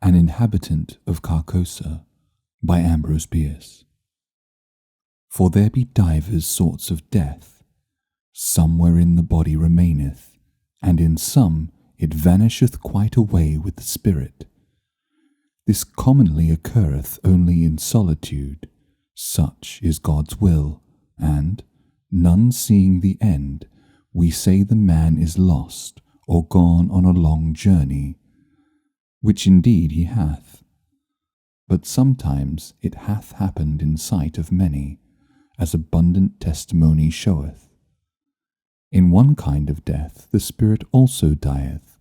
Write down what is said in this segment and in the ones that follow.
An Inhabitant of Carcosa by Ambrose Bierce. For there be divers sorts of death, some wherein the body remaineth, and in some it vanisheth quite away with the spirit. This commonly occurreth only in solitude, such is God's will, and, none seeing the end, we say the man is lost or gone on a long journey, which indeed he hath. But sometimes it hath happened in sight of many, as abundant testimony showeth. In one kind of death the spirit also dieth,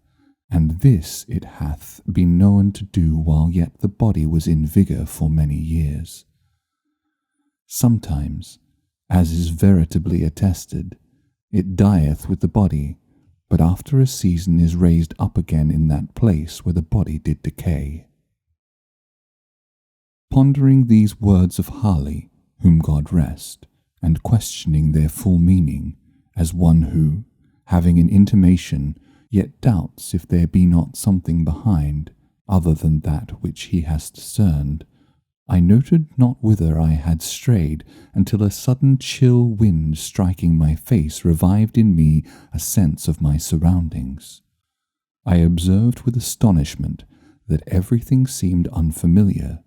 and this it hath been known to do while yet the body was in vigour for many years. Sometimes, as is veritably attested, it dieth with the body, but after a season is raised up again in that place where the body did decay. Pondering these words of Harley, whom God rest, and questioning their full meaning, as one who, having an intimation, yet doubts if there be not something behind, other than that which he has discerned, I noted not whither I had strayed until a sudden chill wind striking my face revived in me a sense of my surroundings. I observed with astonishment that everything seemed unfamiliar.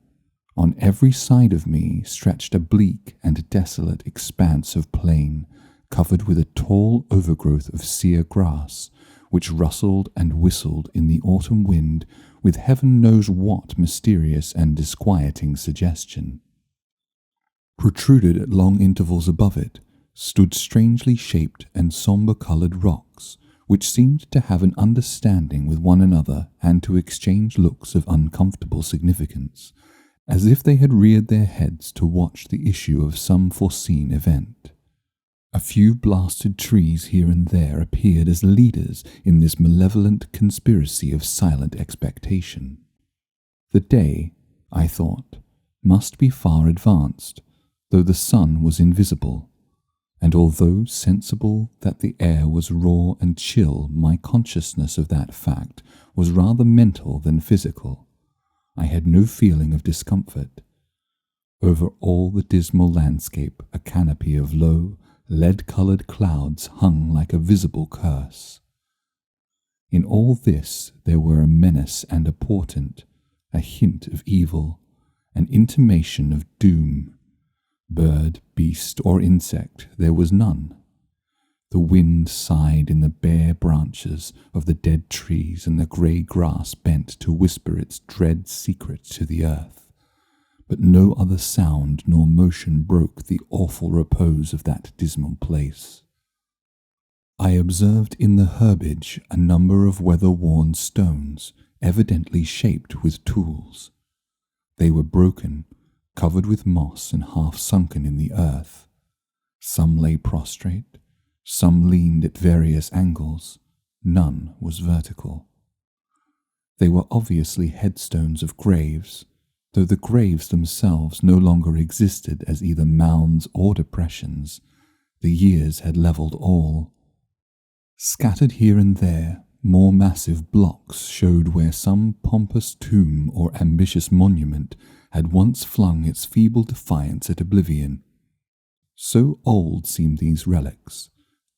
On every side of me stretched a bleak and desolate expanse of plain, covered with a tall overgrowth of sere grass, which rustled and whistled in the autumn wind with heaven knows what mysterious and disquieting suggestion. Protruded at long intervals above it stood strangely shaped and sombre-coloured rocks, which seemed to have an understanding with one another and to exchange looks of uncomfortable significance, as if they had reared their heads to watch the issue of some foreseen event. A few blasted trees here and there appeared as leaders in this malevolent conspiracy of silent expectation. The day, I thought, must be far advanced, though the sun was invisible, and although sensible that the air was raw and chill, my consciousness of that fact was rather mental than physical. I had no feeling of discomfort. Over all the dismal landscape a canopy of low, lead-coloured clouds hung like a visible curse. In all this there were a menace and a portent, a hint of evil, an intimation of doom. Bird, beast, or insect there was none. The wind sighed in the bare branches of the dead trees, and the grey grass bent to whisper its dread secret to the earth. But no other sound nor motion broke the awful repose of that dismal place. I observed in the herbage a number of weather-worn stones, evidently shaped with tools. They were broken, covered with moss and half sunken in the earth. Some lay prostrate, some leaned at various angles, none was vertical. They were obviously headstones of graves, though the graves themselves no longer existed as either mounds or depressions. The years had levelled all. Scattered here and there, more massive blocks showed where some pompous tomb or ambitious monument had once flung its feeble defiance at oblivion. So old seemed these relics,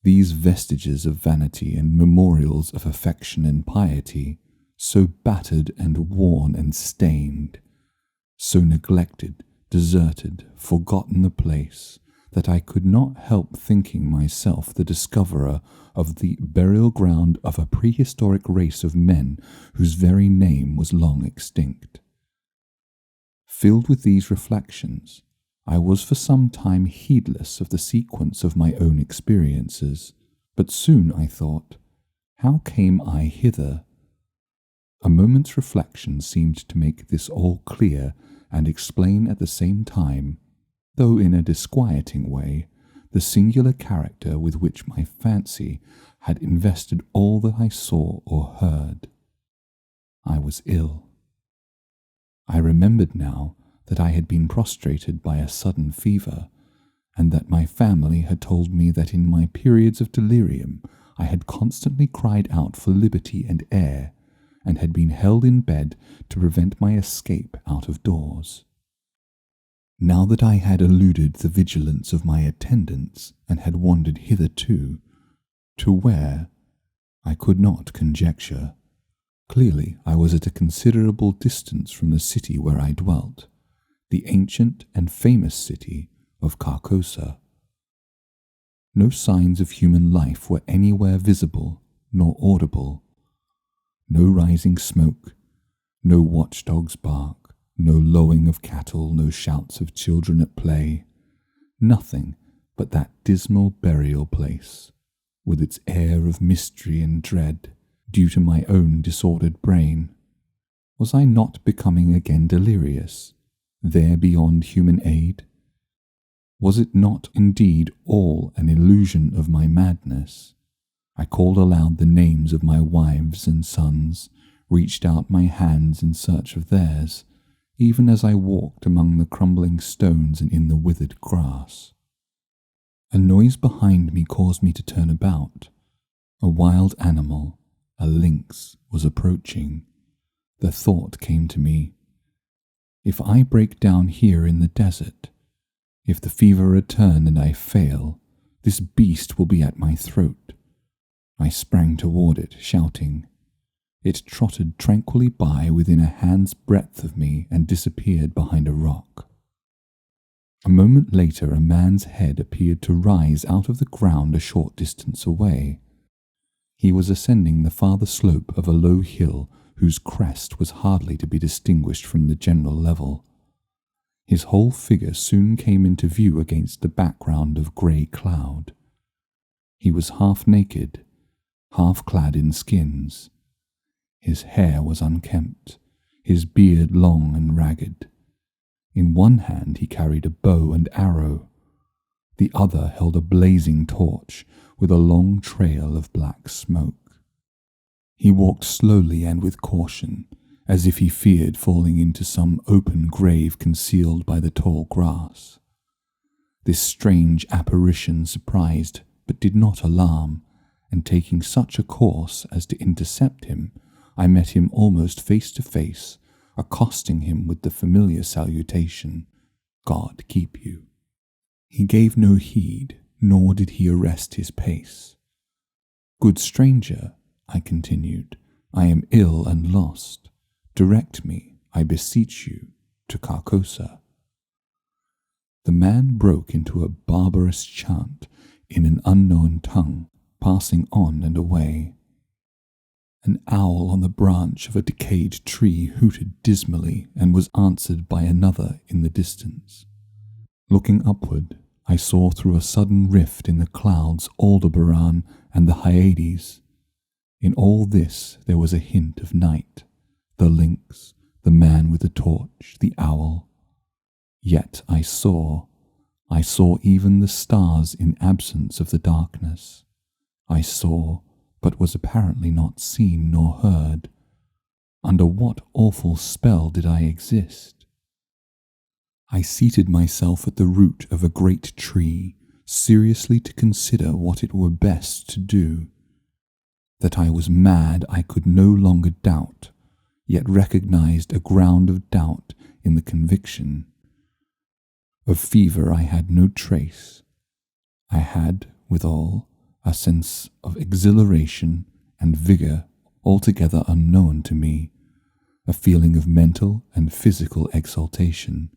these vestiges of vanity and memorials of affection and piety, so battered and worn and stained, so neglected, deserted, forgotten the place, that I could not help thinking myself the discoverer of the burial ground of a prehistoric race of men whose very name was long extinct. Filled with these reflections, I was for some time heedless of the sequence of my own experiences, but soon I thought, how came I hither? A moment's reflection seemed to make this all clear and explain at the same time, though in a disquieting way, the singular character with which my fancy had invested all that I saw or heard. I was ill. I remembered now that I had been prostrated by a sudden fever, and that my family had told me that in my periods of delirium I had constantly cried out for liberty and air, and had been held in bed to prevent my escape out of doors. Now that I had eluded the vigilance of my attendants and had wandered hitherto, to where, I could not conjecture. Clearly I was at a considerable distance from the city where I dwelt, the ancient and famous city of Carcosa. No signs of human life were anywhere visible nor audible. No rising smoke, no watchdog's bark, no lowing of cattle, no shouts of children at play. Nothing but that dismal burial place, with its air of mystery and dread, due to my own disordered brain. Was I not becoming again delirious, there beyond human aid? Was it not indeed all an illusion of my madness? I called aloud the names of my wives and sons, reached out my hands in search of theirs, even as I walked among the crumbling stones and in the withered grass. A noise behind me caused me to turn about. A wild animal, a lynx, was approaching. The thought came to me, if I break down here in the desert, if the fever return and I fail, this beast will be at my throat. I sprang toward it, shouting. It trotted tranquilly by within a hand's breadth of me and disappeared behind a rock. A moment later, a man's head appeared to rise out of the ground a short distance away. He was ascending the farther slope of a low hill whose crest was hardly to be distinguished from the general level. His whole figure soon came into view against the background of grey cloud. He was half naked, half clad in skins. His hair was unkempt, his beard long and ragged. In one hand he carried a bow and arrow. The other held a blazing torch with a long trail of black smoke. He walked slowly and with caution, as if he feared falling into some open grave concealed by the tall grass. This strange apparition surprised but did not alarm, and taking such a course as to intercept him, I met him almost face to face, accosting him with the familiar salutation, God keep you. He gave no heed, nor did he arrest his pace. Good stranger, I continued, I am ill and lost. Direct me, I beseech you, to Carcosa. The man broke into a barbarous chant in an unknown tongue, passing on and away. An owl on the branch of a decayed tree hooted dismally and was answered by another in the distance. Looking upward, I saw through a sudden rift in the clouds Aldebaran and the Hyades. In all this there was a hint of night, the lynx, the man with the torch, the owl. Yet I saw even the stars in absence of the darkness. I saw, but was apparently not seen nor heard. Under what awful spell did I exist? I seated myself at the root of a great tree, seriously to consider what it were best to do. That I was mad I could no longer doubt, yet recognized a ground of doubt in the conviction. Of fever I had no trace. I had, withal, a sense of exhilaration and vigour altogether unknown to me, a feeling of mental and physical exaltation.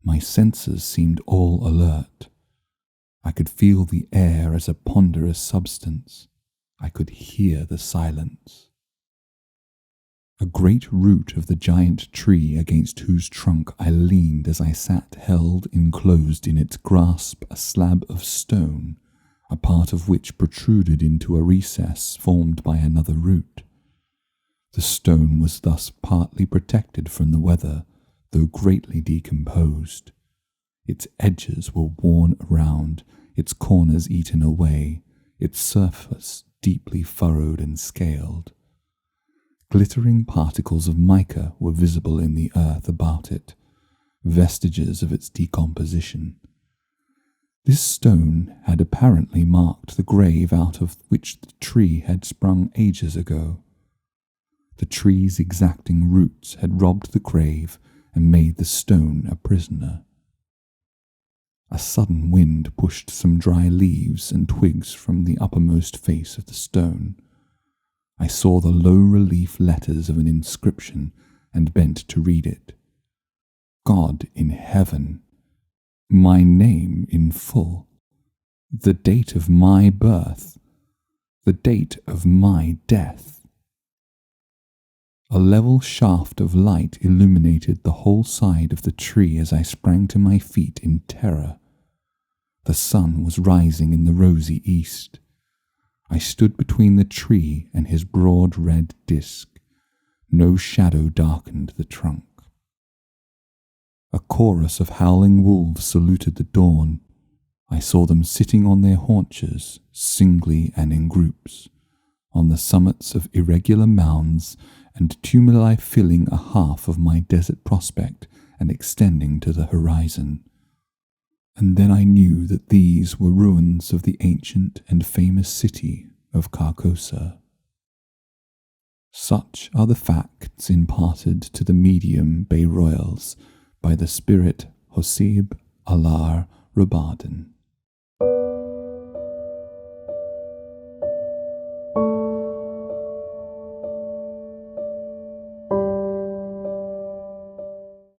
My senses seemed all alert. I could feel the air as a ponderous substance. I could hear the silence. A great root of the giant tree against whose trunk I leaned as I sat held enclosed in its grasp a slab of stone, a part of which protruded into a recess formed by another root. The stone was thus partly protected from the weather, though greatly decomposed. Its edges were worn around, its corners eaten away, its surface deeply furrowed and scaled. Glittering particles of mica were visible in the earth about it, vestiges of its decomposition. This stone had apparently marked the grave out of which the tree had sprung ages ago. The tree's exacting roots had robbed the grave and made the stone a prisoner. A sudden wind pushed some dry leaves and twigs from the uppermost face of the stone. I saw the low-relief letters of an inscription and bent to read it. God in heaven, my name in full, the date of my birth, the date of my death. A level shaft of light illuminated the whole side of the tree as I sprang to my feet in terror. The sun was rising in the rosy east. I stood between the tree and his broad red disk. No shadow darkened the trunk. A chorus of howling wolves saluted the dawn. I saw them sitting on their haunches, singly and in groups, on the summits of irregular mounds and tumuli filling a half of my desert prospect and extending to the horizon. And then I knew that these were ruins of the ancient and famous city of Carcosa. Such are the facts imparted to the medium Bay Royals by the spirit Hoseb Alar Rubadan.